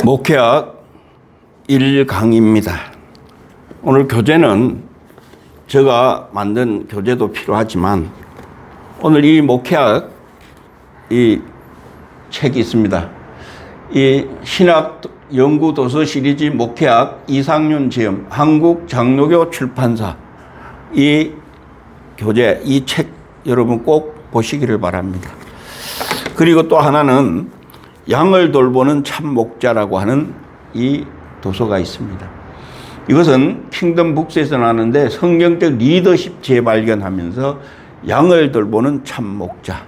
목회학 1강입니다. 오늘 교재는 제가 만든 교재도 필요하지만 오늘 이 목회학 이 책이 있습니다. 이 신학 연구 도서 시리즈 목회학 이상윤 지음 한국 장로교 출판사 이 교재 이 책 여러분 꼭 보시기를 바랍니다. 그리고 또 하나는 양을 돌보는 참 목자라고 하는 이 도서가 있습니다. 이것은 킹덤 북스에서 나왔는데 성경적 리더십 재발견하면서 양을 돌보는 참 목자.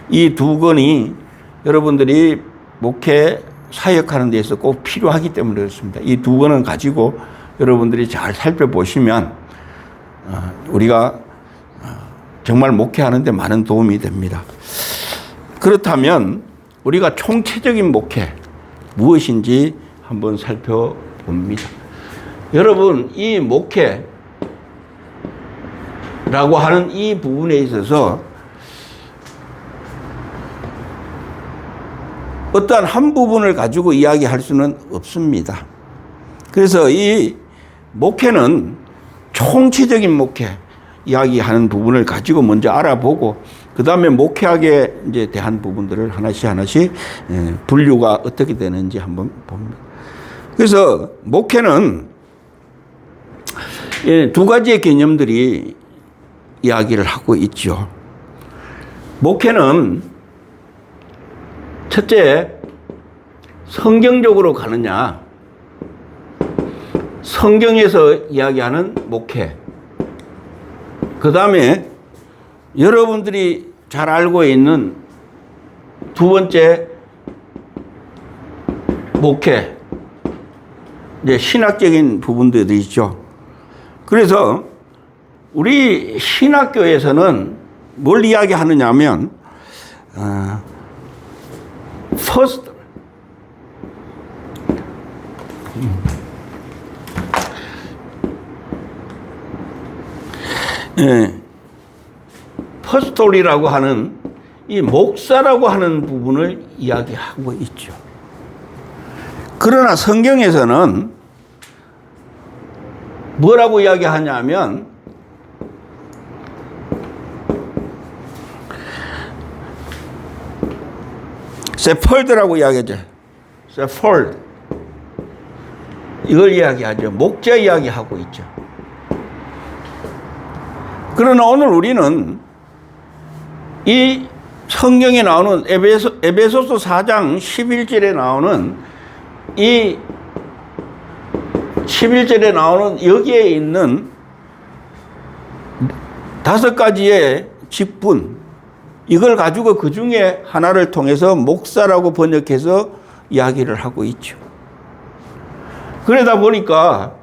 이 두 권이 여러분들이 목회 사역하는 데서 꼭 필요하기 때문에 그렇습니다. 이 두 권을 가지고 여러분들이 잘 살펴보시면 우리가 정말 목회하는 데 많은 도움이 됩니다. 그렇다면 우리가 총체적인 목회 무엇인지 한번 살펴봅니다. 여러분 이 목회라고 하는 이 부분에 있어서 어떠한 한 부분을 가지고 이야기할 수는 없습니다. 그래서 이 목회는 총체적인 목회 이야기하는 부분을 가지고 먼저 알아보고 그 다음에 목회학에 이제 대한 부분들을 하나씩 분류가 어떻게 되는지 한번 봅니다. 그래서 목회는 두 가지의 개념들이 이야기를 하고 있죠. 목회는 첫째, 성경적으로 가느냐, 성경에서 이야기하는 목회. 그 다음에 여러분들이 잘 알고 있는 두 번째 목회, 이제 신학적인 부분들이 있죠. 그래서 우리 신학교에서는 뭘 이야기하느냐 하면 first 퍼스톨이라고 하는 이 목사라고 하는 부분을 이야기하고 있죠. 그러나 성경에서는 뭐라고 이야기하냐면 세펄드라고 이야기하죠. 세펄드 이걸 이야기하죠. 목자 이야기하고 있죠. 그러나 오늘 우리는 이 성경에 나오는 에베소서 4장 11절에 나오는 이 11절에 나오는 여기에 있는 5가지의 직분 이걸 가지고 그 중에 하나를 통해서 목사라고 번역해서 이야기를 하고 있죠. 그러다 보니까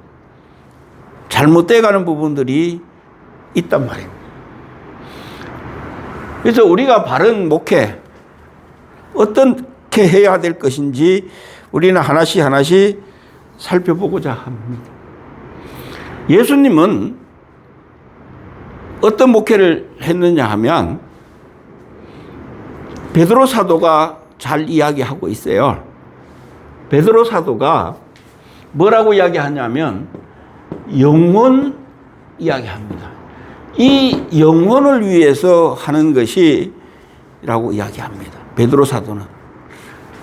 잘못돼 가는 부분들이 있단 말입니다. 그래서 우리가 바른 목회 어떻게 해야 될 것인지 우리는 하나씩 살펴보고자 합니다. 예수님은 어떤 목회를 했느냐 하면 베드로 사도가 잘 이야기하고 있어요. 베드로 사도가 뭐라고 이야기하냐면 영혼 이야기합니다. 이 영혼을 위해서 하는 것이라고 이야기합니다. 베드로 사도는.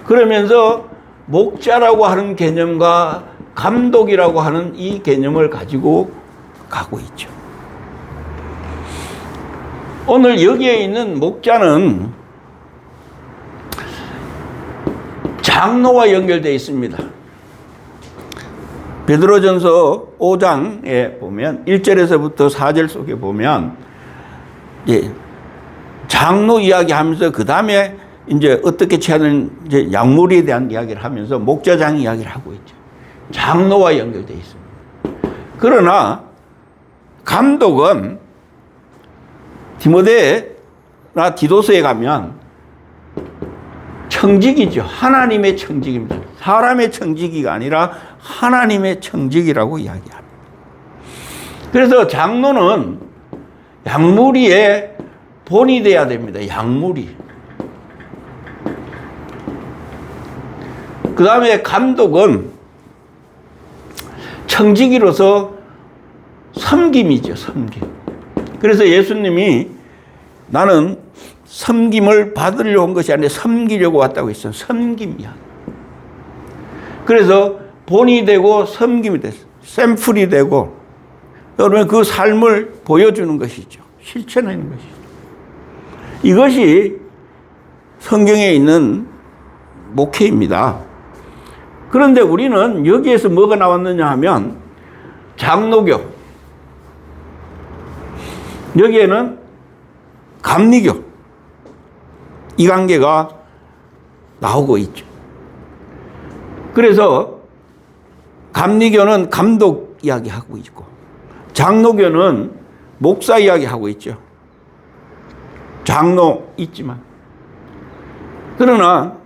그러면서 목자라고 하는 개념과 감독이라고 하는 이 개념을 가지고 가고 있죠. 오늘 여기에 있는 목자는 장로와 연결되어 있습니다. 베드로전서 5장에 보면 1절에서부터 4절 속에 보면 장로 이야기하면서 그 다음에 이제 어떻게 취하는 이제 약물에 대한 이야기를 하면서 목자장 이야기를 하고 있죠. 장로와 연결되어 있습니다. 그러나 감독은 디모데나 디도서에 가면 청직이죠. 하나님의 청직입니다. 사람의 청직이가 아니라 하나님의 청직이라고 이야기합니다. 그래서 장로는 약물이의 본이 돼야 됩니다. 약물이. 그 다음에 감독은 청지기로서 섬김이죠, 섬김. 그래서 예수님이 나는 섬김을 받으려고 온 것이 아니라 섬기려고 왔다고 했어요. 섬김이야. 그래서 본이 되고 섬김이 됐어요. 샘플이 되고, 여러분 그 삶을 보여주는 것이죠. 실천하는 것이죠. 이것이 성경에 있는 목회입니다. 그런데 우리는 여기에서 뭐가 나왔느냐 하면 장로교, 여기에는 감리교, 이 관계가 나오고 있죠. 그래서 감리교는 감독 이야기하고 있고, 장로교는 목사 이야기하고 있죠. 장로 있지만. 그러나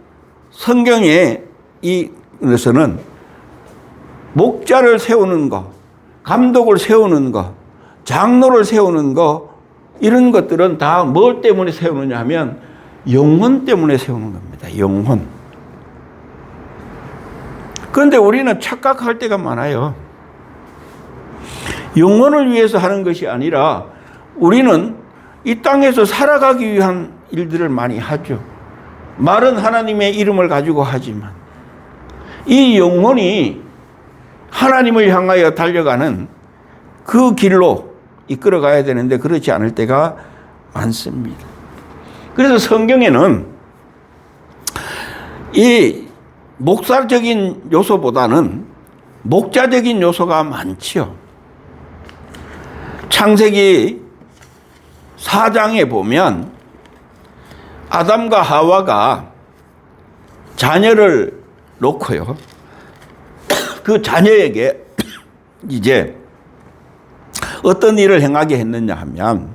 성경에 이것은 목자를 세우는 것, 감독을 세우는 것, 장로를 세우는 것, 이런 것들은 다 뭘 때문에 세우느냐 하면 영혼 때문에 세우는 겁니다. 영혼. 그런데 우리는 착각할 때가 많아요. 영혼을 위해서 하는 것이 아니라 우리는 이 땅에서 살아가기 위한 일들을 많이 하죠. 말은 하나님의 이름을 가지고 하지만 이 영혼이 하나님을 향하여 달려가는 그 길로 이끌어 가야 되는데 그렇지 않을 때가 많습니다. 그래서 성경에는 이 목사적인 요소보다는 목자적인 요소가 많지요. 창세기 4장에 보면 아담과 하와가 자녀를 놓고요. 그 자녀에게 이제 어떤 일을 행하게 했느냐 하면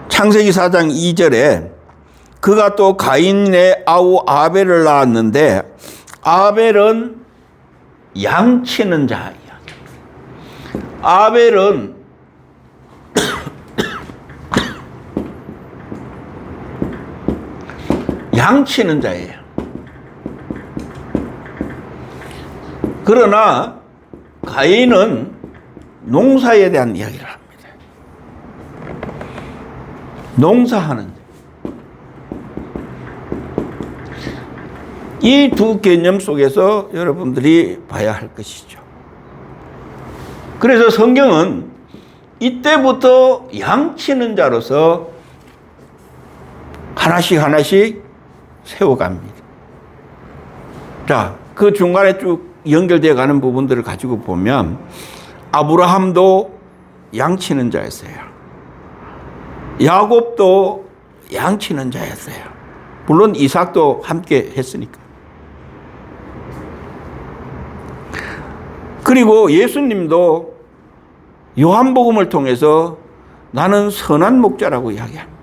창세기 4장 2절에 그가 또 가인의 아우 아벨을 낳았는데 아벨은 양치는 자야. 아벨은 양치는 자예요. 그러나 가인은 농사에 대한 이야기를 합니다. 농사하는 자. 이 두 개념 속에서 여러분들이 봐야 할 것이죠. 그래서 성경은 이때부터 양치는 자로서 하나씩 하나씩 세워갑니다. 자, 그 중간에 쭉 연결되어 가는 부분들을 가지고 보면 아브라함도 양치는 자였어요. 야곱도 양치는 자였어요. 물론 이삭도 함께 했으니까. 그리고 예수님도 요한복음을 통해서 나는 선한 목자라고 이야기합니다.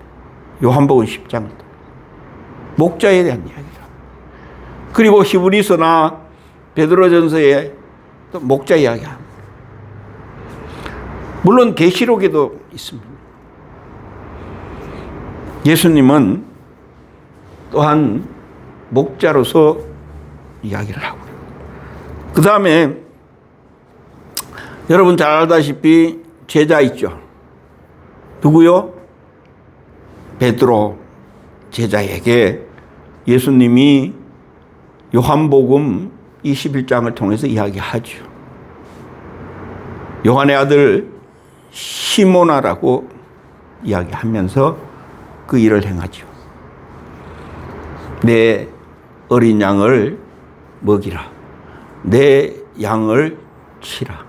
요한복음 10장. 목자에 대한 이야기다. 그리고 히브리서나 베드로전서에 또 목자 이야기합니다. 물론 계시록에도 있습니다. 예수님은 또한 목자로서 이야기를 하고, 그 다음에 여러분 잘 알다시피 제자 있죠. 누구요? 베드로 제자에게 예수님이 요한복음 21장을 통해서 이야기하죠. 요한의 아들 시모나라고 이야기하면서 그 일을 행하죠. 내 어린 양을 먹이라. 내 양을 치라.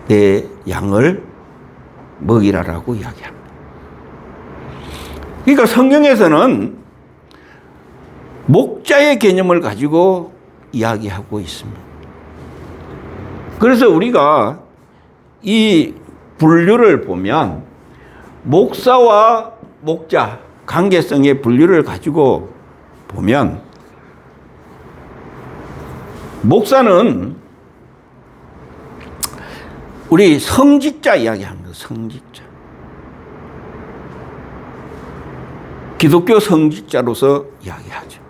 내 양을 먹이라라고 이야기합니다. 그러니까 성경에서는 목자의 개념을 가지고 이야기하고 있습니다. 그래서 우리가 이 분류를 보면 목사와 목자 관계성의 분류를 가지고 보면 목사는 우리 성직자 이야기합니다. 성직자. 기독교 성직자로서 이야기하죠.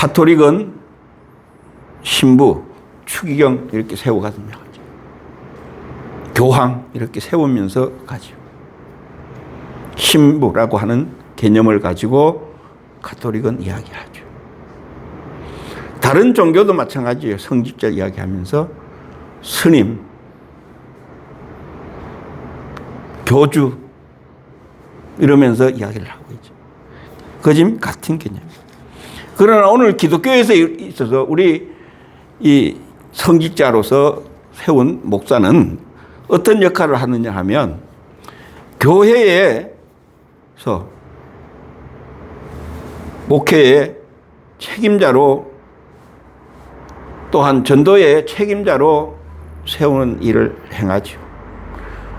가톨릭은 신부, 추기경 이렇게 세워가며 가죠. 교황 이렇게 세우면서 가죠. 신부라고 하는 개념을 가지고 가톨릭은 이야기하죠. 다른 종교도 마찬가지예요. 성직자 이야기하면서 스님, 교주 이러면서 이야기를 하고 있죠. 그 지금 같은 개념입니다. 그러나 오늘 기독교에서 있어서 우리 이 성직자로서 세운 목사는 어떤 역할을 하느냐 하면 교회에서 목회의 책임자로 또한 전도의 책임자로 세우는 일을 행하죠.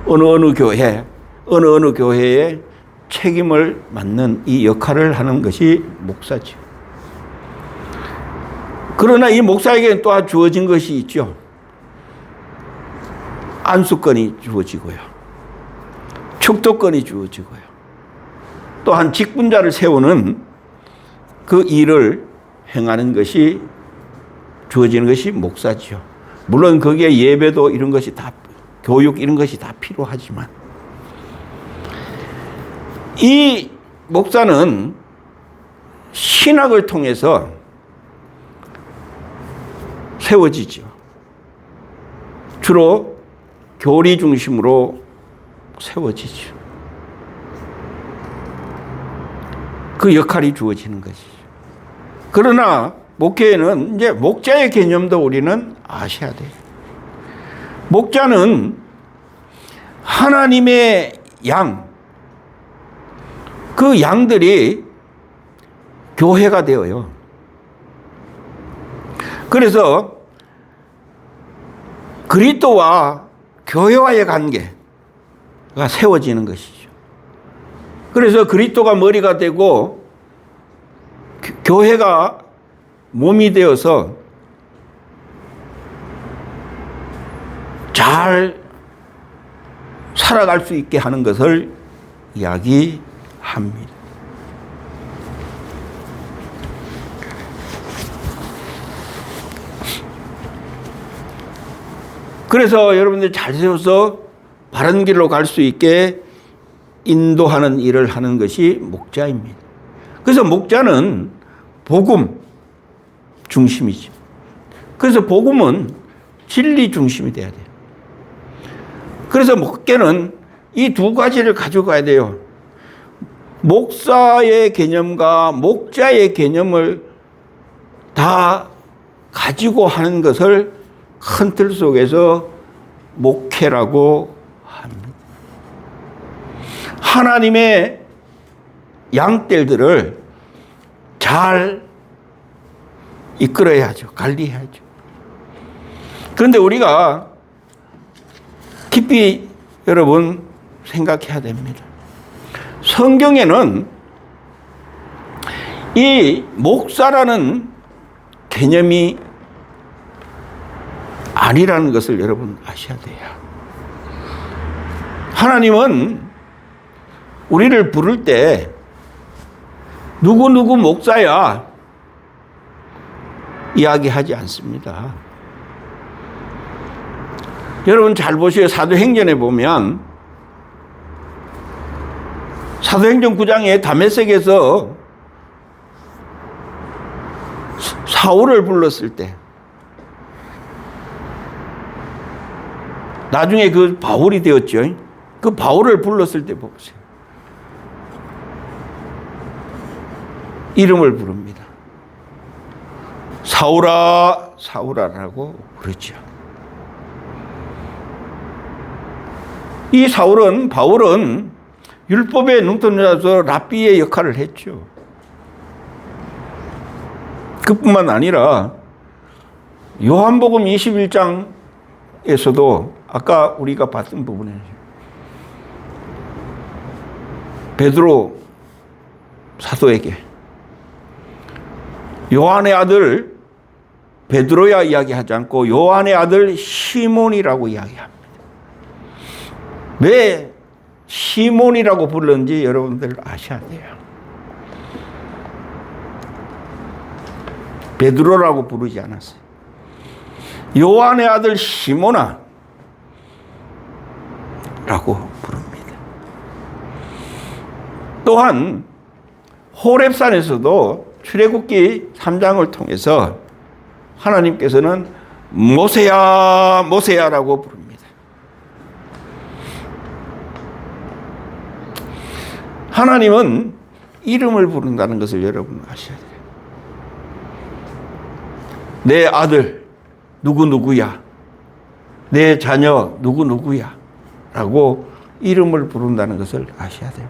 어느 교회에 책임을 맡는 이 역할을 하는 것이 목사죠. 그러나 이 목사에게는 또한 주어진 것이 있죠. 안수권이 주어지고요. 축도권이 주어지고요. 또한 직분자를 세우는 그 일을 행하는 것이 주어지는 것이 목사죠. 물론 거기에 예배도 이런 것이 다, 교육 이런 것이 다 필요하지만 이 목사는 신학을 통해서 세워지죠. 주로 교리 중심으로 세워지죠. 그 역할이 주어지는 것이죠. 그러나 목회에는 이제 목자의 개념도 우리는 아셔야 돼요. 목자는 하나님의 양, 그 양들이 교회가 되어요. 그래서 그리스도와 교회와의 관계가 세워지는 것이죠. 그래서 그리스도가 머리가 되고 교회가 몸이 되어서 잘 살아갈 수 있게 하는 것을 이야기합니다. 그래서 여러분들 잘 세워서 바른 길로 갈 수 있게 인도하는 일을 하는 것이 목자입니다. 그래서 목자는 복음 중심이죠. 그래서 복음은 진리 중심이 돼야 돼요. 그래서 목회는 이 두 가지를 가져가야 돼요. 목사의 개념과 목자의 개념을 다 가지고 하는 것을 큰 틀 속에서 목회라고 합니다. 하나님의 양떼들을 잘 이끌어야죠. 관리해야죠. 그런데 우리가 깊이 여러분 생각해야 됩니다. 성경에는 이 목사라는 개념이 아니라는 것을 여러분 아셔야 돼요. 하나님은 우리를 부를 때 누구누구 목사야 이야기하지 않습니다. 여러분 잘 보세요. 사도행전에 보면 사도행전 9장에 다메섹에서 사울을 불렀을 때 나중에 그 바울이 되었죠. 그 바울을 불렀을 때 보세요. 이름을 부릅니다. 사울아, 사울아라고 부르죠. 이 바울은 율법의 능통자로서 랍비의 역할을 했죠. 그뿐만 아니라 요한복음 21장에서도 아까 우리가 봤던 부분에 베드로 사도에게 요한의 아들 베드로야 이야기하지 않고 요한의 아들 시몬이라고 이야기합니다. 왜 시몬이라고 불렀는지 여러분들 아셔야 돼요. 베드로라고 부르지 않았어요. 요한의 아들 시몬아 라고 부릅니다. 또한 호렙산에서도 출애굽기 3장을 통해서 하나님께서는 모세야 모세야라고 부릅니다. 하나님은 이름을 부른다는 것을 여러분 아셔야 돼요. 내 아들 누구누구야, 내 자녀 누구누구야 라고 이름을 부른다는 것을 아셔야 돼요.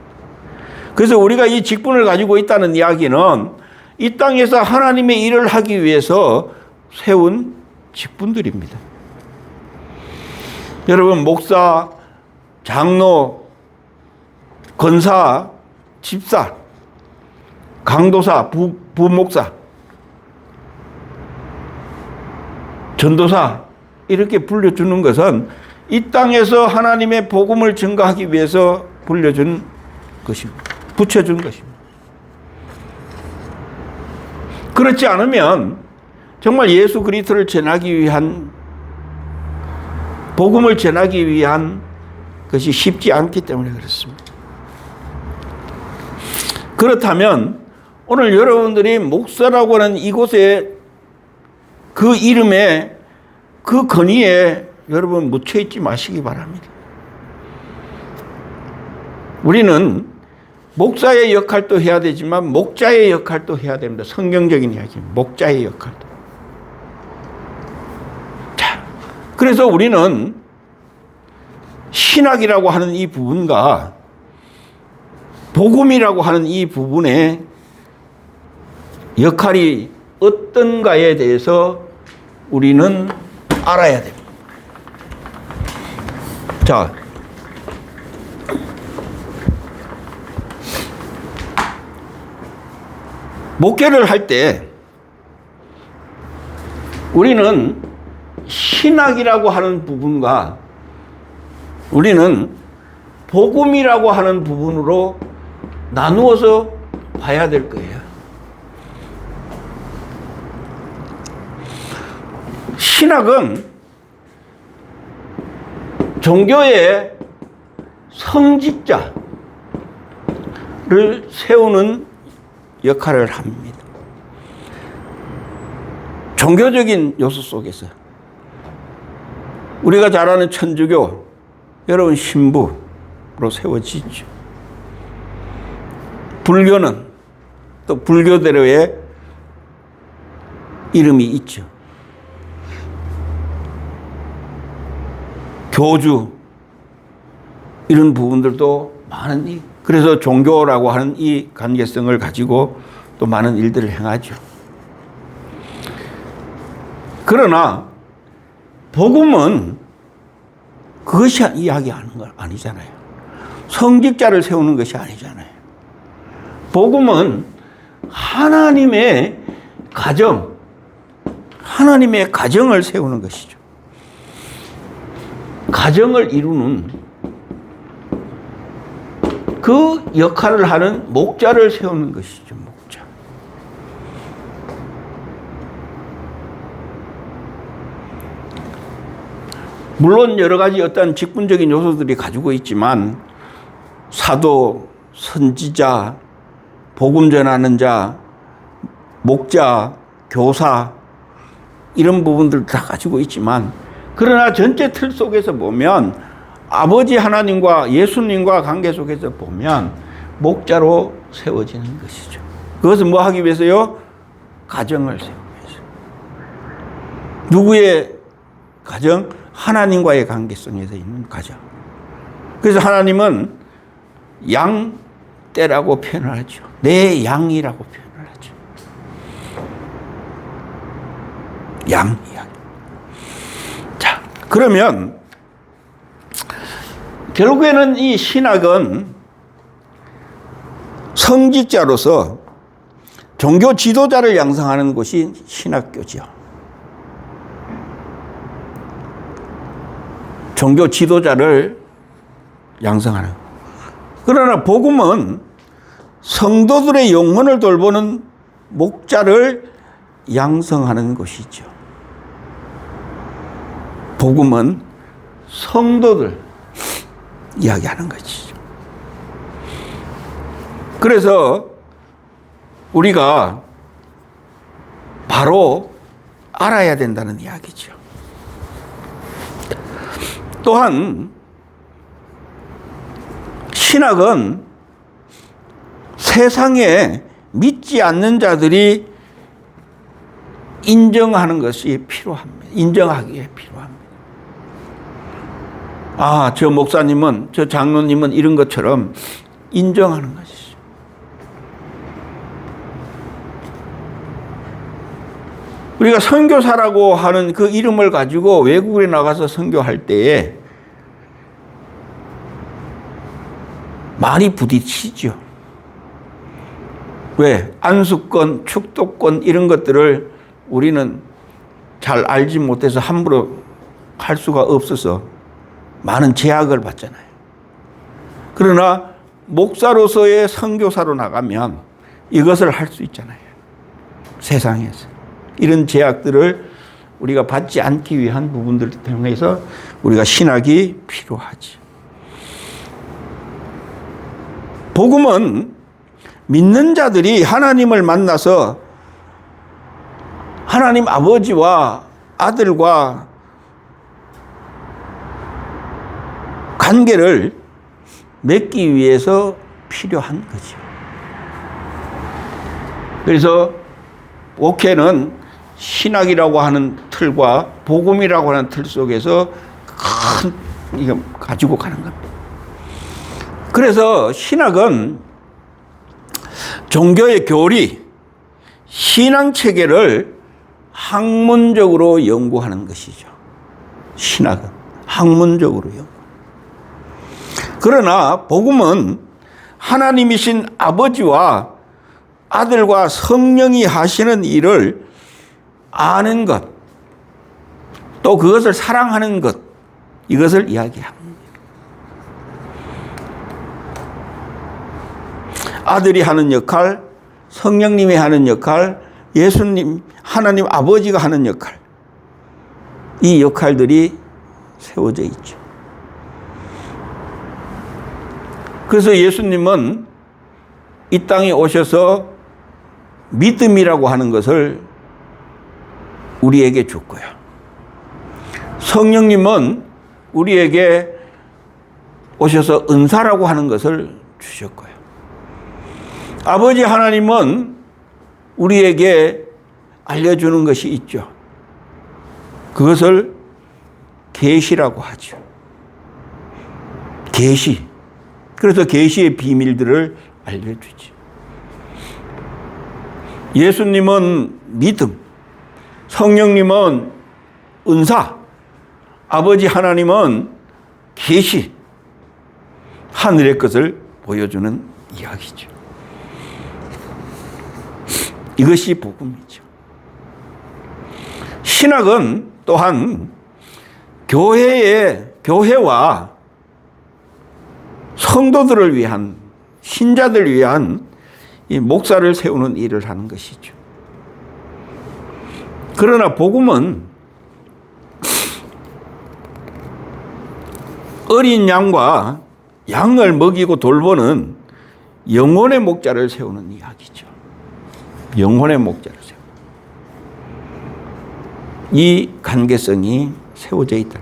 그래서 우리가 이 직분을 가지고 있다는 이야기는 이 땅에서 하나님의 일을 하기 위해서 세운 직분들입니다. 여러분, 목사, 장로, 권사, 집사, 강도사, 부목사, 전도사 이렇게 불려주는 것은 이 땅에서 하나님의 복음을 증거하기 위해서 불려준 것입니다. 붙여준 것입니다. 그렇지 않으면 정말 예수 그리스도를 전하기 위한, 복음을 전하기 위한 것이 쉽지 않기 때문에 그렇습니다. 그렇다면 오늘 여러분들이 목사라고 하는 이곳에 그 이름에, 그 권위에 여러분 묻혀있지 마시기 바랍니다. 우리는 목사의 역할도 해야 되지만 목자의 역할도 해야 됩니다. 성경적인 이야기입니다. 목자의 역할도. 자, 그래서 우리는 신학이라고 하는 이 부분과 복음이라고 하는 이 부분의 역할이 어떤가에 대해서 우리는 알아야 됩니다. 자, 목회를 할 때 우리는 신학이라고 하는 부분과 우리는 복음이라고 하는 부분으로 나누어서 봐야 될 거예요. 신학은 종교의 성직자를 세우는 역할을 합니다. 종교적인 요소 속에서 우리가 잘 아는 천주교, 여러분 신부로 세워지죠. 불교는 또 불교대로의 이름이 있죠. 교주 이런 부분들도 많은, 그래서 종교라고 하는 이 관계성을 가지고 또 많은 일들을 행하죠. 그러나 복음은 그것이 이야기하는 건 아니잖아요. 성직자를 세우는 것이 아니잖아요. 복음은 하나님의 가정, 하나님의 가정을 세우는 것이죠. 가정을 이루는 그 역할을 하는 목자를 세우는 것이죠. 목자. 물론 여러 가지 어떤 직분적인 요소들이 가지고 있지만 사도, 선지자, 복음 전하는 자, 목자, 교사 이런 부분들 다 가지고 있지만, 그러나 전체 틀 속에서 보면 아버지 하나님과 예수님과 관계 속에서 보면 목자로 세워지는 것이죠. 그것은 뭐 하기 위해서요? 가정을 세우기 위해서. 누구의 가정? 하나님과의 관계성에서 있는 가정. 그래서 하나님은 양떼라고 표현을 하죠. 내 양이라고 표현을 하죠. 양 이야기. 자, 그러면 결국에는 이 신학은 성직자로서 종교 지도자를 양성하는 곳이 신학교죠. 종교 지도자를 양성하는. 그러나 복음은 성도들의 영혼을 돌보는 목자를 양성하는 것이죠. 복음은 성도들 이야기하는 것이죠. 그래서 우리가 바로 알아야 된다는 이야기죠. 또한 신학은 세상에 믿지 않는 자들이 인정하는 것이 필요합니다. 인정하기에 필요합니다. 아, 저 목사님은, 저 장로님은 이런 것처럼 인정하는 것이죠. 우리가 선교사라고 하는 그 이름을 가지고 외국에 나가서 선교할 때에 많이 부딪히죠. 왜? 안수권, 축도권 이런 것들을 우리는 잘 알지 못해서 함부로 할 수가 없어서 많은 제약을 받잖아요. 그러나 목사로서의 선교사로 나가면 이것을 할 수 있잖아요. 세상에서. 이런 제약들을 우리가 받지 않기 위한 부분들을 통해서 우리가 신학이 필요하지. 복음은 믿는 자들이 하나님을 만나서 하나님 아버지와 아들과 관계를 맺기 위해서 필요한 거죠. 그래서 목회는 신학이라고 하는 틀과 복음이라고 하는 틀 속에서 큰 이거 가지고 가는 겁니다. 그래서 신학은 종교의 교리, 신앙 체계를 학문적으로 연구하는 것이죠. 신학은 학문적으로 연구. 그러나 복음은 하나님이신 아버지와 아들과 성령이 하시는 일을 아는 것, 또 그것을 사랑하는 것, 이것을 이야기합니다. 아들이 하는 역할, 성령님이 하는 역할, 예수님, 하나님 아버지가 하는 역할, 이 역할들이 세워져 있죠. 그래서 예수님은 이 땅에 오셔서 믿음이라고 하는 것을 우리에게 줬고요. 성령님은 우리에게 오셔서 은사라고 하는 것을 주셨고요. 아버지 하나님은 우리에게 알려주는 것이 있죠. 그것을 계시라고 하죠. 계시. 그래서 계시의 비밀들을 알려주지. 예수님은 믿음, 성령님은 은사, 아버지 하나님은 계시, 하늘의 것을 보여주는 이야기죠. 이것이 복음이죠. 신학은 또한 교회와 성도들을 위한, 신자들을 위한 이 목사를 세우는 일을 하는 것이죠. 그러나 복음은 어린 양과 양을 먹이고 돌보는 영혼의 목자를 세우는 이야기죠. 영혼의 목자를 세우는. 이 관계성이 세워져 있다.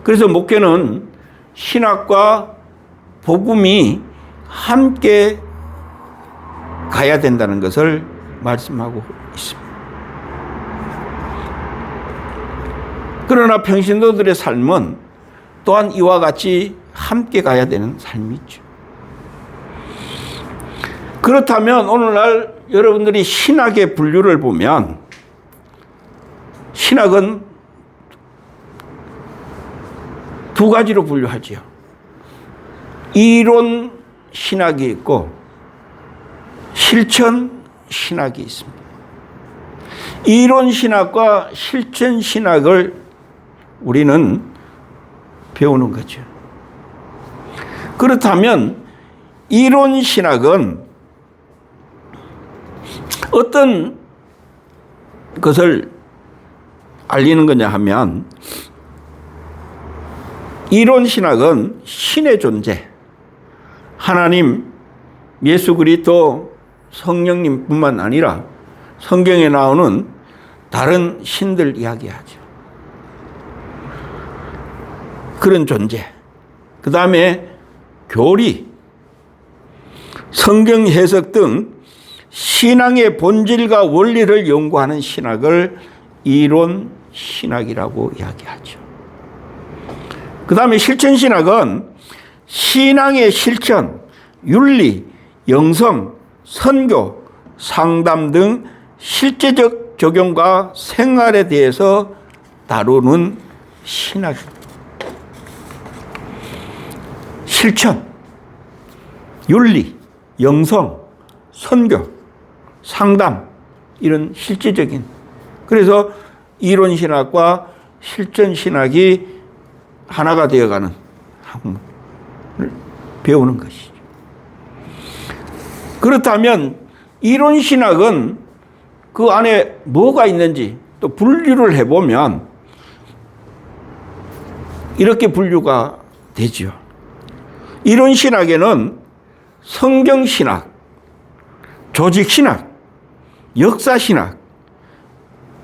그래서 목회는 신학과 복음이 함께 가야 된다는 것을 말씀하고 있습니다. 그러나 평신도들의 삶은 또한 이와 같이 함께 가야 되는 삶이죠. 그렇다면 오늘날 여러분들이 신학의 분류를 보면 신학은 두 가지로 분류하지요. 이론 신학이 있고 실천 신학이 있습니다. 이론 신학과 실천 신학을 우리는 배우는 거죠. 그렇다면 이론 신학은 어떤 그것을 알리는 거냐 하면, 이론 신학은 신의 존재, 하나님, 예수 그리스도, 성령님뿐만 아니라 성경에 나오는 다른 신들 이야기하죠. 그런 존재. 그 다음에 교리, 성경 해석 등 신앙의 본질과 원리를 연구하는 신학을 이론 신학이라고 이야기하죠. 그 다음에 실천 신학은 신앙의 실천, 윤리, 영성, 선교, 상담 등 실제적 적용과 생활에 대해서 다루는 신학입니다. 실천, 윤리, 영성, 선교, 상담, 이런 실제적인. 그래서 이론 신학과 실천 신학이 하나가 되어가는 학문을 배우는 것이죠. 그렇다면 이론 신학은 그 안에 뭐가 있는지 또 분류를 해보면 이렇게 분류가 되죠. 이론 신학에는 성경 신학, 조직 신학, 역사 신학,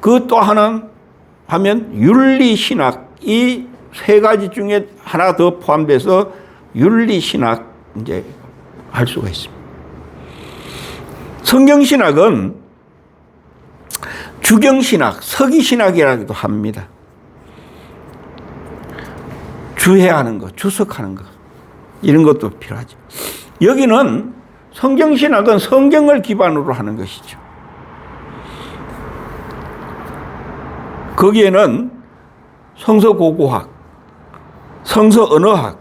그 또 하나는 하면 윤리 신학, 이 세 가지 중에 하나 더 포함돼서 윤리 신학 이제 할 수가 있습니다. 성경 신학은 주경 신학, 서기 신학이라고도 합니다. 주해하는 것, 주석하는 것, 이런 것도 필요하죠. 여기는 성경 신학은 성경을 기반으로 하는 것이죠. 거기에는 성서 고고학, 성서 언어학,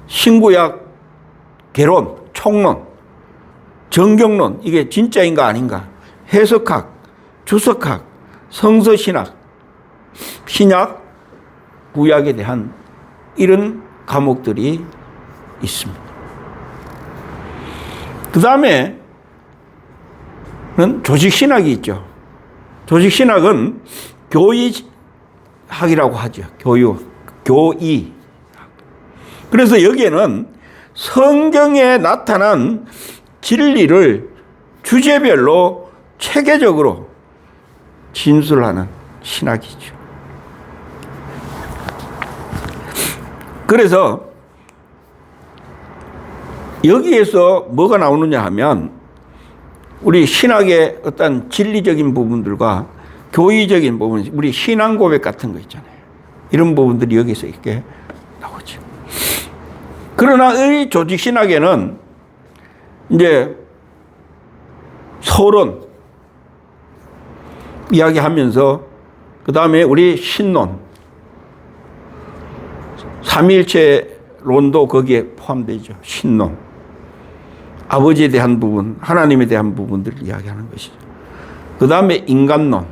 신구약 개론, 총론, 정경론, 이게 진짜인가 아닌가, 해석학, 주석학, 성서신학, 신약, 구약에 대한 이런 과목들이 있습니다. 그 다음에는 조직신학이 있죠. 조직신학은 교의학이라고 하죠. 교의. 그래서 여기에는 성경에 나타난 진리를 주제별로 체계적으로 진술하는 신학이죠. 그래서 여기에서 뭐가 나오느냐 하면 우리 신학의 어떤 진리적인 부분들과 교의적인 부분, 우리 신앙 고백 같은 거 있잖아요. 이런 부분들이 여기서 이렇게 나오죠. 그러나 이 조직 신학에는 이제 서론 이야기하면서 그 다음에 우리 신론, 삼위일체론도 거기에 포함되죠. 신론, 아버지에 대한 부분, 하나님에 대한 부분들을 이야기하는 것이죠. 그 다음에 인간론,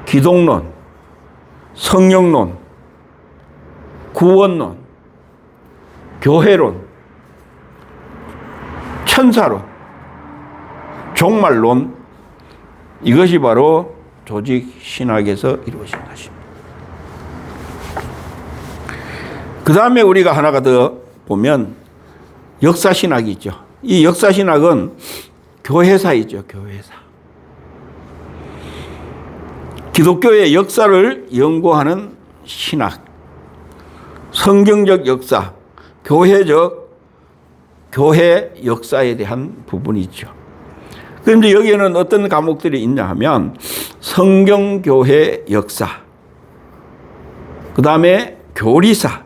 기독론, 성령론, 구원론, 교회론, 천사론, 종말론, 이것이 바로 조직 신학에서 이루어진 것입니다. 그 다음에 우리가 하나가 더 보면 역사 신학이 있죠. 이 역사 신학은 교회사이죠. 교회사. 기독교의 역사를 연구하는 신학, 성경적 역사, 교회 역사에 대한 부분이 있죠. 그런데 여기에는 어떤 과목들이 있냐 하면 성경교회 역사, 그 다음에 교리사,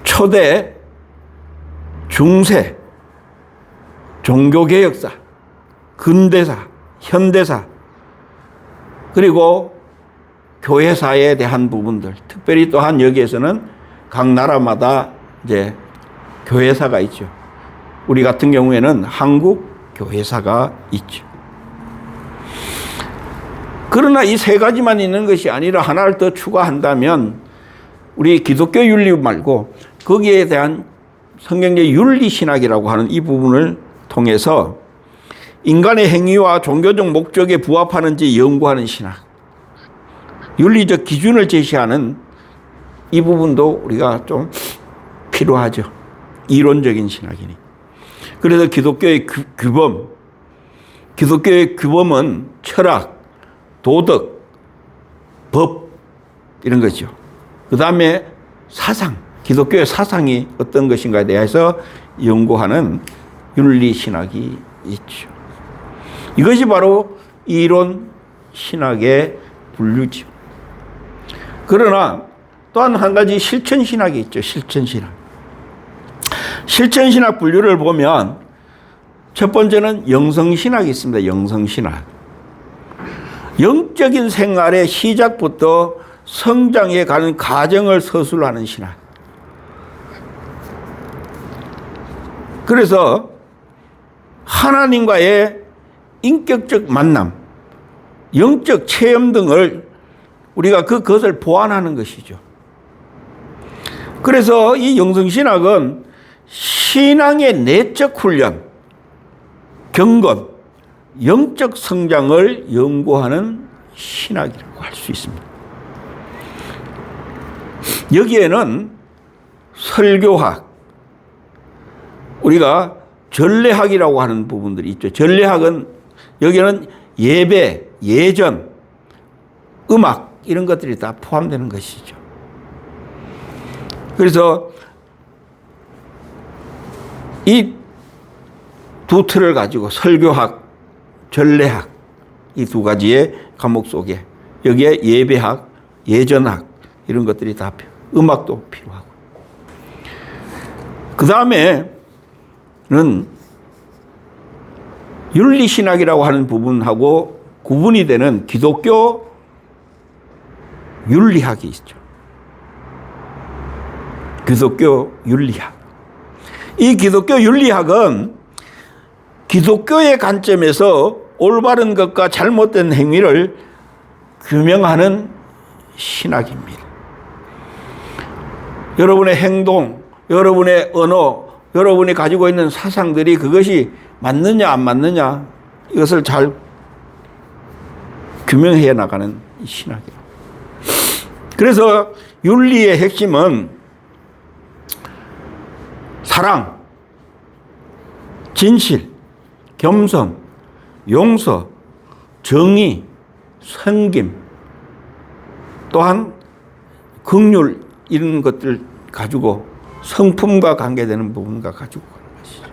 초대, 중세, 종교개혁사, 근대사, 현대사, 그리고 교회사에 대한 부분들, 특별히 또한 여기에서는 각 나라마다 이제 교회사가 있죠. 우리 같은 경우에는 한국 교회사가 있죠. 그러나 이 세 가지만 있는 것이 아니라 하나를 더 추가한다면 우리 기독교 윤리 말고 거기에 대한 성경적 윤리신학이라고 하는 이 부분을 통해서 인간의 행위와 종교적 목적에 부합하는지 연구하는 신학. 윤리적 기준을 제시하는 이 부분도 우리가 좀 필요하죠. 이론적인 신학이니. 그래서 기독교의 기독교의 규범은 철학, 도덕, 법 이런 거죠. 그 다음에 사상, 기독교의 사상이 어떤 것인가에 대해서 연구하는 윤리신학이 있죠. 이것이 바로 이론 신학의 분류죠. 그러나 또한 한 가지 실천신학이 있죠. 실천신학. 실천신학 분류를 보면 첫 번째는 영성신학이 있습니다. 영성신학. 영적인 생활의 시작부터 성장해 가는 과정을 서술하는 신학. 그래서 하나님과의 인격적 만남, 영적 체험 등을 우리가 그것을 보완하는 것이죠. 그래서 이 영성신학은 신앙의 내적 훈련, 경건, 영적 성장을 연구하는 신학이라고 할 수 있습니다. 여기에는 설교학, 우리가 전례학이라고 하는 부분들이 있죠. 전례학은 여기는 예배, 예전, 음악 이런 것들이 다 포함되는 것이죠. 그래서 이 두 틀을 가지고 설교학, 전례학 이 두 가지의 과목 속에 여기에 예배학, 예전학 이런 것들이 다 음악도 필요하고 그 다음에는 윤리신학이라고 하는 부분하고 구분이 되는 기독교 윤리학이 있죠. 기독교 윤리학. 이 기독교 윤리학은 기독교의 관점에서 올바른 것과 잘못된 행위를 규명하는 신학입니다. 여러분의 행동, 여러분의 언어, 여러분이 가지고 있는 사상들이 그것이 맞느냐 안 맞느냐 이것을 잘 규명해 나가는 신학이에요. 그래서 윤리의 핵심은 사랑, 진실, 겸손, 용서, 정의, 섬김, 또한 긍휼 이런 것들 가지고 성품과 관계되는 부분과 가지고 가는 것이죠.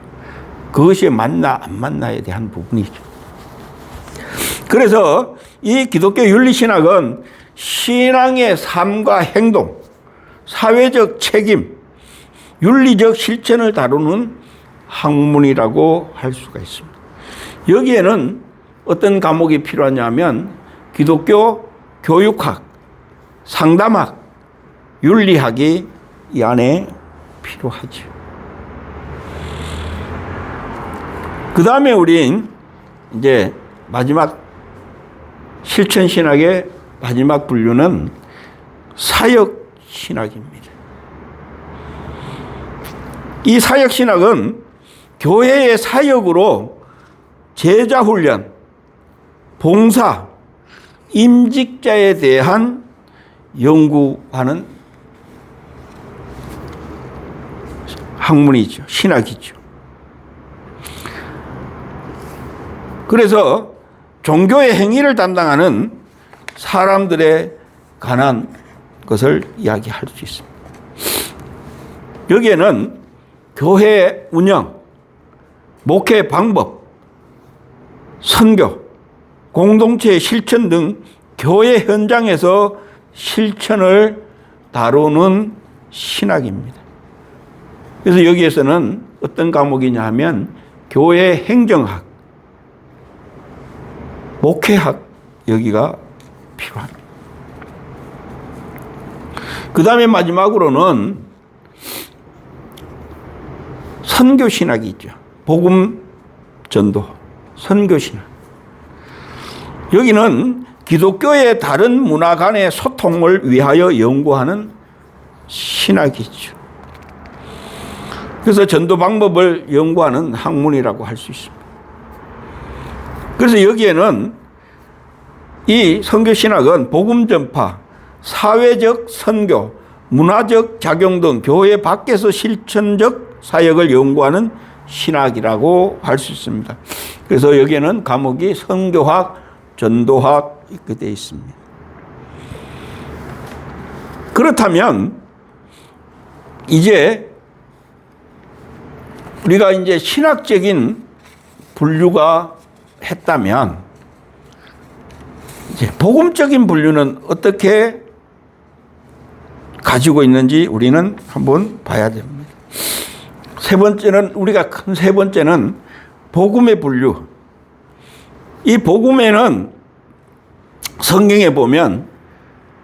그것이 맞나 안 맞나에 대한 부분이죠. 그래서 이 기독교 윤리신학은 신앙의 삶과 행동, 사회적 책임, 윤리적 실천을 다루는 학문이라고 할 수가 있습니다. 여기에는 어떤 과목이 필요하냐면 기독교 교육학, 상담학, 윤리학이 이 안에 필요하죠. 그 다음에 우린 이제 마지막 실천신학의 마지막 분류는 사역신학입니다. 이 사역신학은 교회의 사역으로 제자훈련, 봉사, 임직자에 대한 연구하는 학문이죠. 신학이죠. 그래서 종교의 행위를 담당하는 사람들에 관한 것을 이야기할 수 있습니다. 여기에는 교회 운영, 목회 방법, 선교, 공동체의 실천 등 교회 현장에서 실천을 다루는 신학입니다. 그래서 여기에서는 어떤 과목이냐 하면 교회 행정학, 목회학 여기가 필요합니다. 그 다음에 마지막으로는 선교신학이 있죠. 복음 전도, 선교신학. 여기는 기독교의 다른 문화 간의 소통을 위하여 연구하는 신학이죠. 그래서 전도 방법을 연구하는 학문이라고 할 수 있습니다. 그래서 여기에는 이 선교신학은 복음 전파, 사회적 선교, 문화적 작용 등 교회 밖에서 실천적 사역을 연구하는 신학이라고 할 수 있습니다. 그래서 여기에는 과목이 선교학, 전도학 이렇게 되어 있습니다. 그렇다면 이제 우리가 이제 신학적인 분류가 했다면 이제 복음적인 분류는 어떻게 가지고 있는지 우리는 한번 봐야 됩니다. 세 번째는 우리가 큰 세 번째는 복음의 분류. 이 복음에는 성경에 보면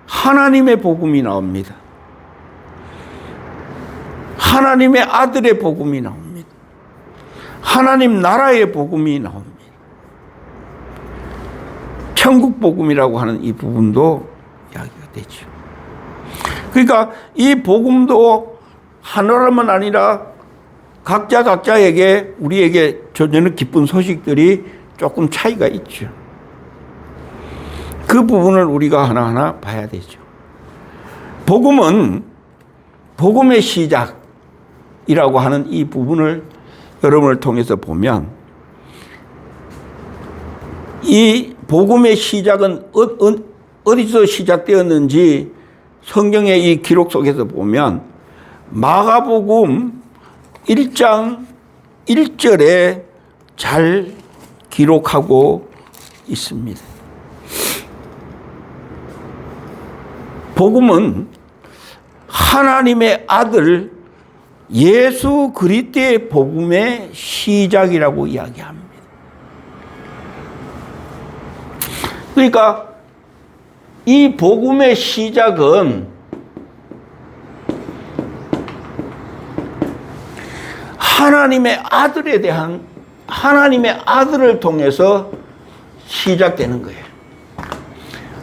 하나님의 복음이 나옵니다. 하나님의 아들의 복음이 나옵니다. 하나님 나라의 복음이 나옵니다. 천국 복음이라고 하는 이 부분도 이야기가 되죠. 그러니까 이 복음도 하나로만 아니라 각자에게 우리에게 전하는 기쁜 소식들이 조금 차이가 있죠. 그 부분을 우리가 하나하나 봐야 되죠. 복음은 복음의 시작이라고 하는 이 부분을 여러분을 통해서 보면 이 복음의 시작은 어디서 시작되었는지 성경의 이 기록 속에서 보면 마가복음 1장 1절에 잘 기록하고 있습니다. 복음은 하나님의 아들 예수 그리스도의 복음의 시작이라고 이야기합니다. 그러니까 이 복음의 시작은 하나님의 아들에 대한 하나님의 아들을 통해서 시작되는 거예요.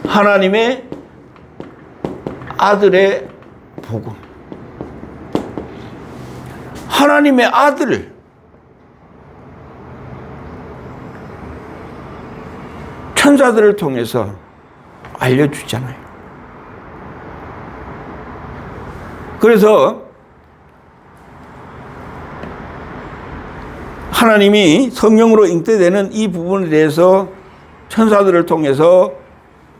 하나님의 아들의 복음. 하나님의 아들을 천사들을 통해서 알려주잖아요. 그래서 하나님이 성령으로 잉태되는 이 부분에 대해서 천사들을 통해서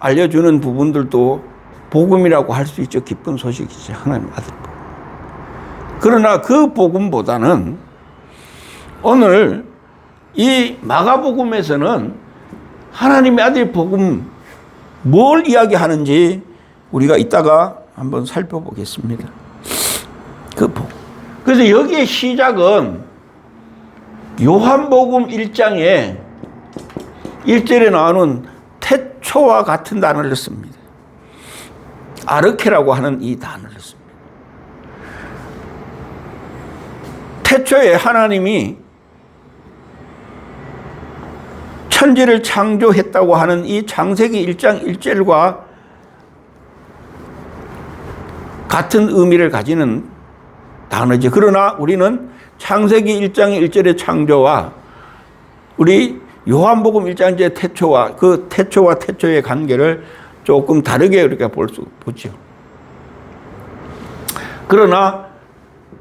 알려주는 부분들도 복음이라고 할 수 있죠. 기쁜 소식이죠. 하나님 아들 복음. 그러나 그 복음보다는 오늘 이 마가복음에서는 하나님의 아들 복음 뭘 이야기하는지 우리가 이따가 한번 살펴보겠습니다. 그 복음. 그래서 여기의 시작은 요한복음 1장에 1절에 나오는 태초와 같은 단어를 씁니다. 아르케라고 하는 이 단어를 씁니다. 태초에 하나님이 천지를 창조했다고 하는 이 창세기 1장 1절과 같은 의미를 가지는 단어죠. 그러나 우리는 창세기 1장 1절의 창조와 우리 요한복음 1장 1절의 태초와 그 태초와 태초의 관계를 조금 다르게 우리가 보죠. 그러나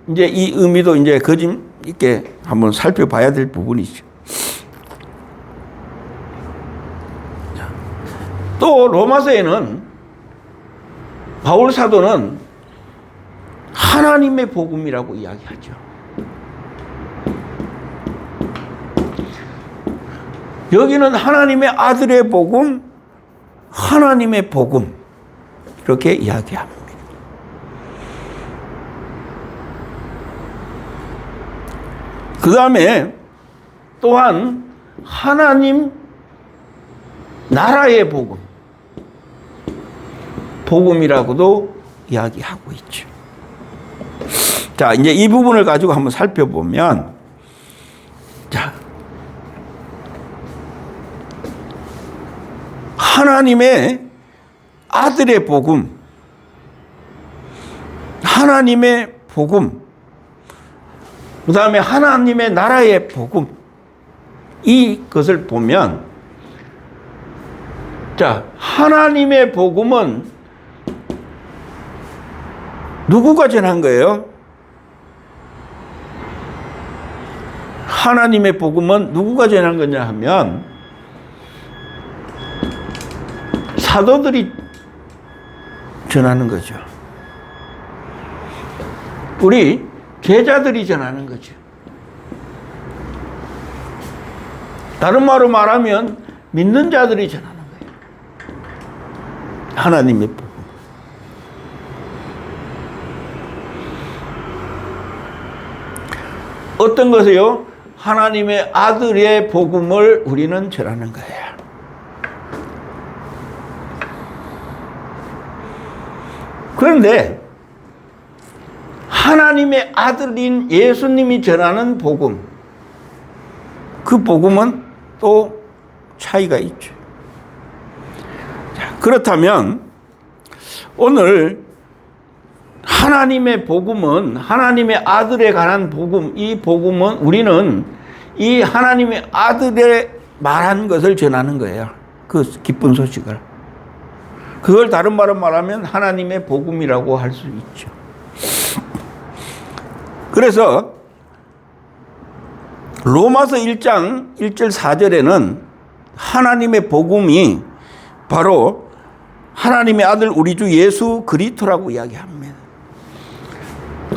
이제 이 의미도 이제 거짐 있게 한번 살펴봐야 될 부분이죠. 또 로마서에는 바울 사도는 하나님의 복음이라고 이야기하죠. 여기는 하나님의 아들의 복음, 하나님의 복음 이렇게 이야기합니다. 그 다음에 또한 하나님 나라의 복음, 복음이라고도 이야기하고 있죠. 자, 이제 이 부분을 가지고 한번 살펴보면, 자, 하나님의 아들의 복음, 하나님의 복음, 그 다음에 하나님의 나라의 복음, 이것을 보면 자, 하나님의 복음은 누구가 전한 거예요? 하나님의 복음은 누구가 전한 거냐 하면 사도들이 전하는 거죠. 우리 제자들이 전하는 거죠. 다른 말로 말하면 믿는 자들이 전하는 거예요. 하나님의 복음. 어떤 것이요? 하나님의 아들의 복음을 우리는 전하는 거예요. 그런데 하나님의 아들인 예수님이 전하는 복음, 그 복음은 또 차이가 있죠. 자, 그렇다면 오늘 하나님의 복음은, 하나님의 아들에 관한 복음, 이 복음은 우리는 이 하나님의 아들의 말한 것을 전하는 거예요. 그 기쁜 소식을. 그걸 다른 말로 말하면 하나님의 복음이라고 할 수 있죠. 그래서 로마서 1장 1절 4절에는 하나님의 복음이 바로 하나님의 아들 우리 주 예수 그리스도라고 이야기합니다.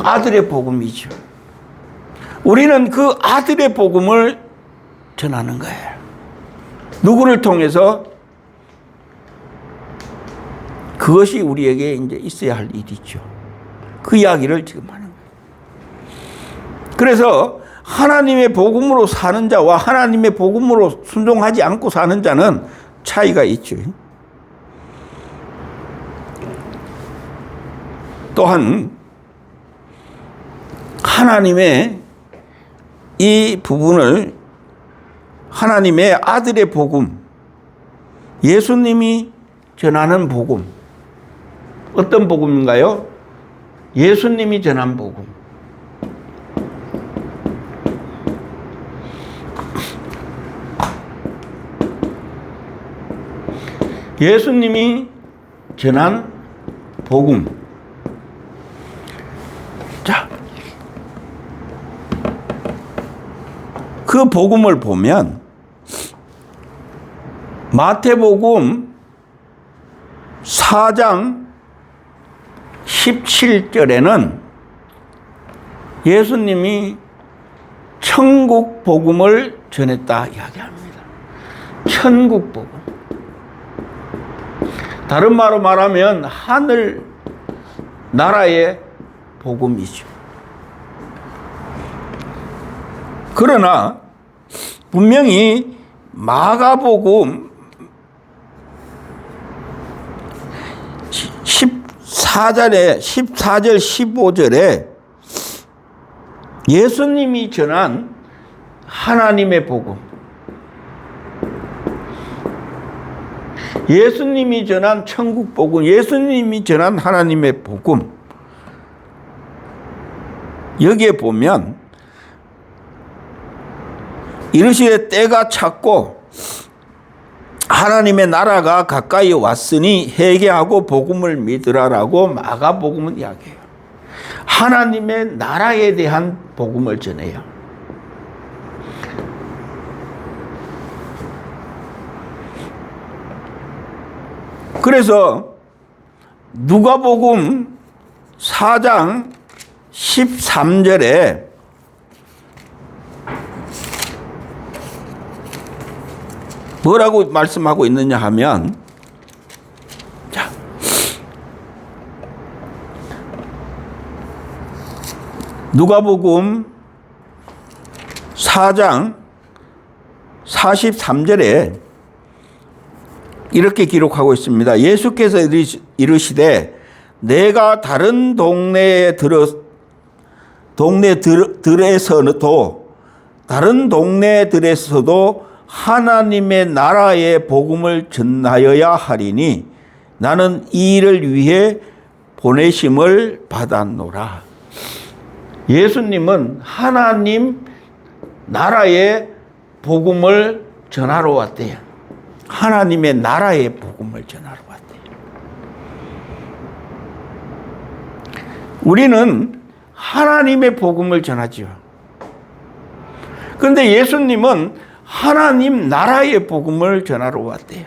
아들의 복음이죠. 우리는 그 아들의 복음을 전하는 거예요. 누구를 통해서? 그것이 우리에게 이제 있어야 할 일이죠. 그 이야기를 지금 하는 거예요. 그래서 하나님의 복음으로 사는 자와 하나님의 복음으로 순종하지 않고 사는 자는 차이가 있죠. 또한 하나님의 이 부분을 하나님의 아들의 복음, 예수님이 전하는 복음, 어떤 복음인가요? 예수님이 전한 복음. 예수님이 전한 복음. 자, 그 복음을 보면 마태복음 4장 17절에는 예수님이 천국 복음을 전했다 이야기합니다. 천국 복음. 다른 말로 말하면 하늘 나라의 복음이죠. 그러나 분명히 마가복음 14절 15절에 예수님이 전한 하나님의 복음, 예수님이 전한 천국 복음, 예수님이 전한 하나님의 복음, 여기에 보면 이르시되 때가 찼고 하나님의 나라가 가까이 왔으니 회개하고 복음을 믿으라라고 마가복음은 이야기해요. 하나님의 나라에 대한 복음을 전해요. 그래서 누가복음 4장 13절에 뭐라고 말씀하고 있느냐 하면, 자, 누가복음 4장 43절에 이렇게 기록하고 있습니다. 예수께서 이르시되 내가 다른 동네들에서도 하나님의 나라의 복음을 전하여야 하리니 나는 이 일을 위해 보내심을 받았노라. 예수님은 하나님 나라의 복음을 전하러 왔대요. 하나님의 나라의 복음을 전하러 왔대요. 우리는 하나님의 복음을 전하죠. 그런데 예수님은 하나님 나라의 복음을 전하러 왔대요.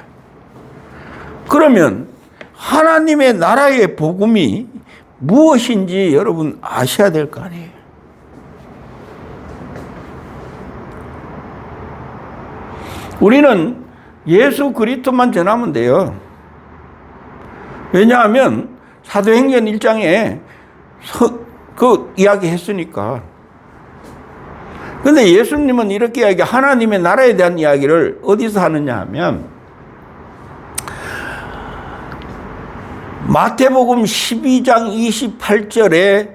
그러면 하나님의 나라의 복음이 무엇인지 여러분 아셔야 될 거 아니에요. 우리는 예수 그리스도만 전하면 돼요. 왜냐하면 사도행전 1장에 그 이야기 했으니까. 그런데 예수님은 이렇게 이야기, 하나님의 나라에 대한 이야기를 어디서 하느냐 하면 마태복음 12장 28절에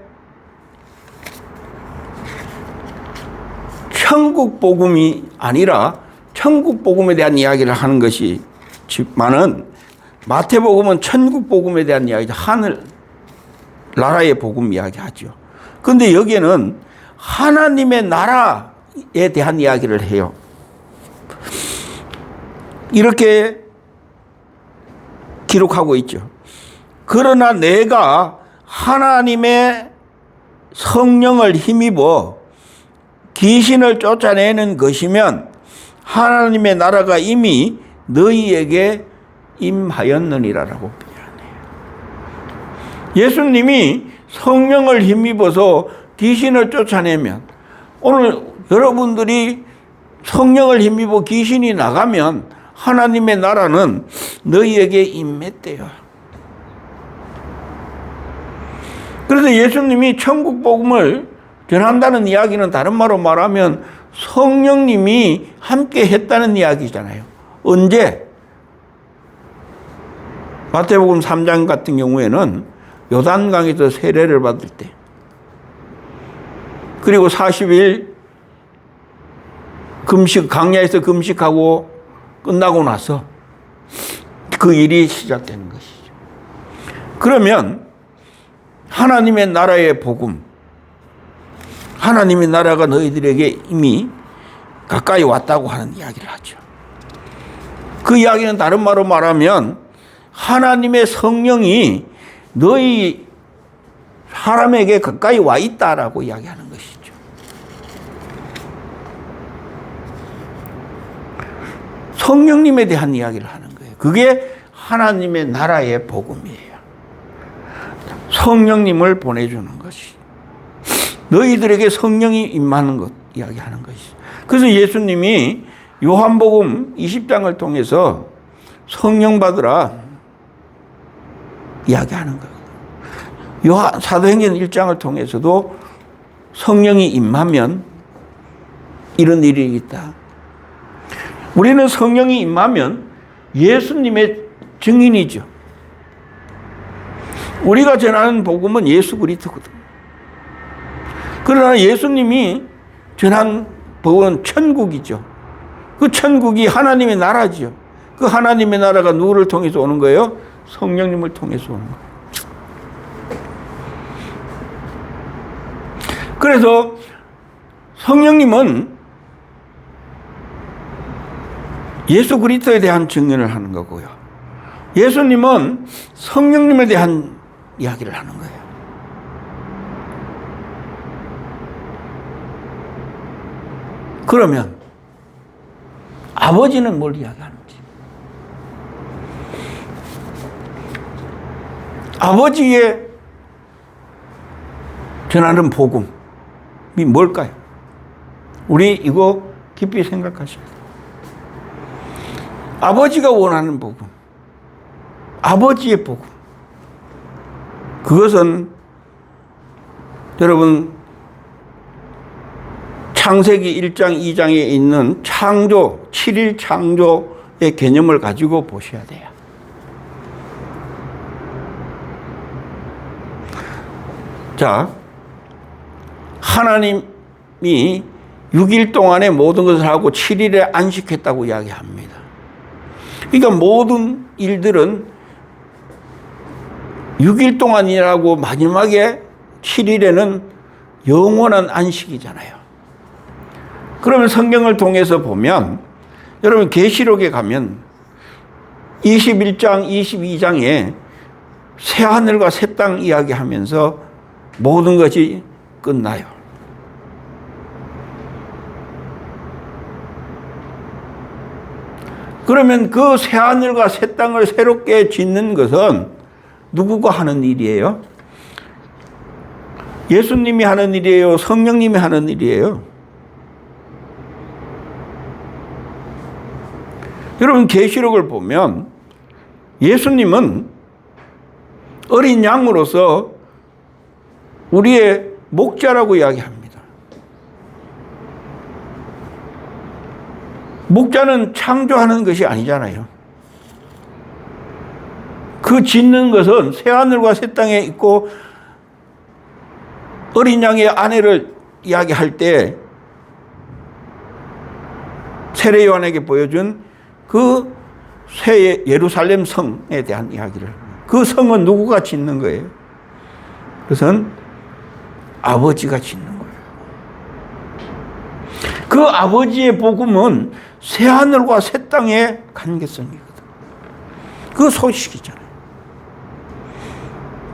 천국 복음이 아니라 천국 복음에 대한 이야기를 하는 것이지만은 마태복음은 천국 복음에 대한 이야기죠. 하늘 나라의 복음 이야기하죠. 그런데 여기에는 하나님의 나라에 대한 이야기를 해요. 이렇게 기록하고 있죠. 그러나 내가 하나님의 성령을 힘입어 귀신을 쫓아내는 것이면 하나님의 나라가 이미 너희에게 임하였느니라라고 표현해요. 예수님이 성령을 힘입어서 귀신을 쫓아내면, 오늘 여러분들이 성령을 힘입어 귀신이 나가면 하나님의 나라는 너희에게 임했대요. 그래서 예수님이 천국 복음을 전한다는 이야기는 다른 말로 말하면 성령님이 함께 했다는 이야기잖아요. 언제? 마태복음 3장 같은 경우에는 요단강에서 세례를 받을 때, 그리고 40일 금식, 강야에서 금식하고 끝나고 나서 그 일이 시작되는 것이죠. 그러면 하나님의 나라의 복음, 하나님의 나라가 너희들에게 이미 가까이 왔다고 하는 이야기를 하죠. 그 이야기는 다른 말로 말하면 하나님의 성령이 너희 사람에게 가까이 와 있다라고 이야기하는 것이죠. 성령님에 대한 이야기를 하는 거예요. 그게 하나님의 나라의 복음이에요. 성령님을 보내주는 것이, 너희들에게 성령이 임하는 것 이야기하는 것이죠. 그래서 예수님이 요한복음 20장을 통해서 성령 받으라 이야기하는 거예요. 사도행전 1장을 통해서도 성령이 임하면 이런 일이 있다. 우리는 성령이 임하면 예수님의 증인이죠. 우리가 전하는 복음은 예수 그리스도거든. 그러나 예수님이 전한 복음은 천국이죠. 그 천국이 하나님의 나라죠. 그 하나님의 나라가 누구를 통해서 오는 거예요? 성령님을 통해서 오는 거예요. 그래서 성령님은 예수 그리스도에 대한 증언을 하는 거고요. 예수님은 성령님에 대한 이야기를 하는 거예요. 그러면 아버지는 뭘 이야기하는지, 아버지의 전하는 복음이 뭘까요? 우리 이거 깊이 생각하셔야 돼요. 아버지가 원하는 복음, 아버지의 복음, 그것은 여러분 창세기 1장 2장에 있는 창조, 7일 창조의 개념을 가지고 보셔야 돼요. 자, 하나님이 6일 동안에 모든 것을 하고 7일에 안식했다고 이야기합니다. 그러니까 모든 일들은 6일 동안이라고, 마지막에 7일에는 영원한 안식이잖아요. 그러면 성경을 통해서 보면, 여러분 계시록에 가면 21장, 22장에 새하늘과 새 땅 이야기하면서 모든 것이 끝나요. 그러면 그 새하늘과 새 땅을 새롭게 짓는 것은 누구가 하는 일이에요? 예수님이 하는 일이에요? 성령님이 하는 일이에요? 여러분, 계시록을 보면 예수님은 어린 양으로서 우리의 목자라고 이야기합니다. 목자는 창조하는 것이 아니잖아요. 그 짓는 것은 새하늘과 새 땅에 있고 어린 양의 아내를 이야기할 때 세례 요한에게 보여준 그 새 예루살렘 성에 대한 이야기를, 그 성은 누구가 짓는 거예요? 그것은 아버지가 짓는 거예요. 그 아버지의 복음은 새하늘과 새 땅의 관계성이거든. 그 소식이잖아요.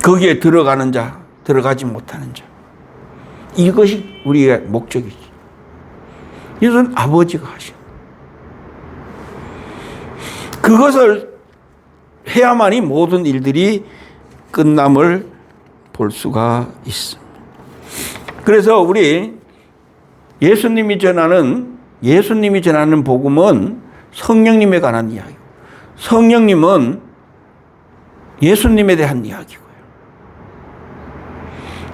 거기에 들어가는 자, 들어가지 못하는 자. 이것이 우리의 목적이지. 이것은 아버지가 하신. 그것을 해야만이 모든 일들이 끝남을 볼 수가 있습니다. 그래서 우리 예수님이 전하는 복음은 성령님에 관한 이야기고, 성령님은 예수님에 대한 이야기고요.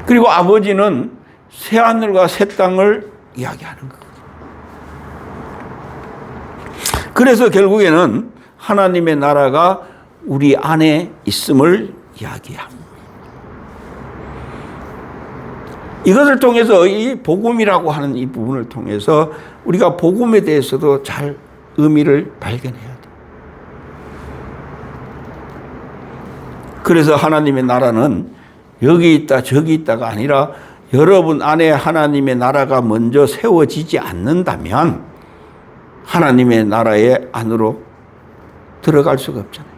그리고 아버지는 새하늘과 새 땅을 이야기하는 거예요. 그래서 결국에는 하나님의 나라가 우리 안에 있음을 이야기합니다. 이것을 통해서 이 복음이라고 하는 이 부분을 통해서 우리가 복음에 대해서도 잘 의미를 발견해야 돼요. 그래서 하나님의 나라는 여기 있다 저기 있다가 아니라 여러분 안에 하나님의 나라가 먼저 세워지지 않는다면 하나님의 나라의 안으로 들어갈 수가 없잖아요.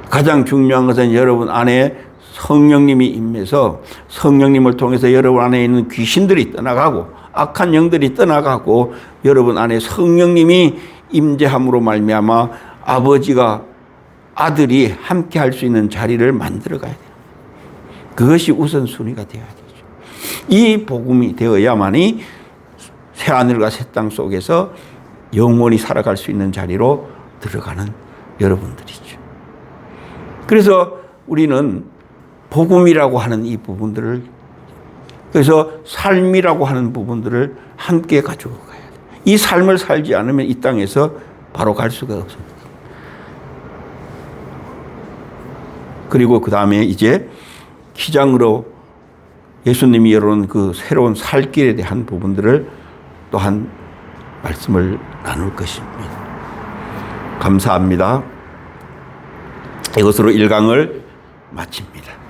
가장 중요한 것은 여러분 안에 성령님이 임해서 성령님을 통해서 여러분 안에 있는 귀신들이 떠나가고 악한 영들이 떠나가고 여러분 안에 성령님이 임재함으로 말미암아 아버지가 아들이 함께 할 수 있는 자리를 만들어 가야 돼요. 그것이 우선순위가 되어야 되죠. 이 복음이 되어야만이 새하늘과 새 땅 속에서 영원히 살아갈 수 있는 자리로 들어가는 여러분들이죠. 그래서 우리는 복음이라고 하는 이 부분들을, 그래서 삶이라고 하는 부분들을 함께 가지고 가야 돼요. 이 삶을 살지 않으면 이 땅에서 바로 갈 수가 없습니다. 그리고 그 다음에 이제 기장으로 예수님이 열어놓은 그 새로운 살 길에 대한 부분들을 또한 말씀을 나눌 것입니다. 감사합니다. 이것으로 1강을 마칩니다.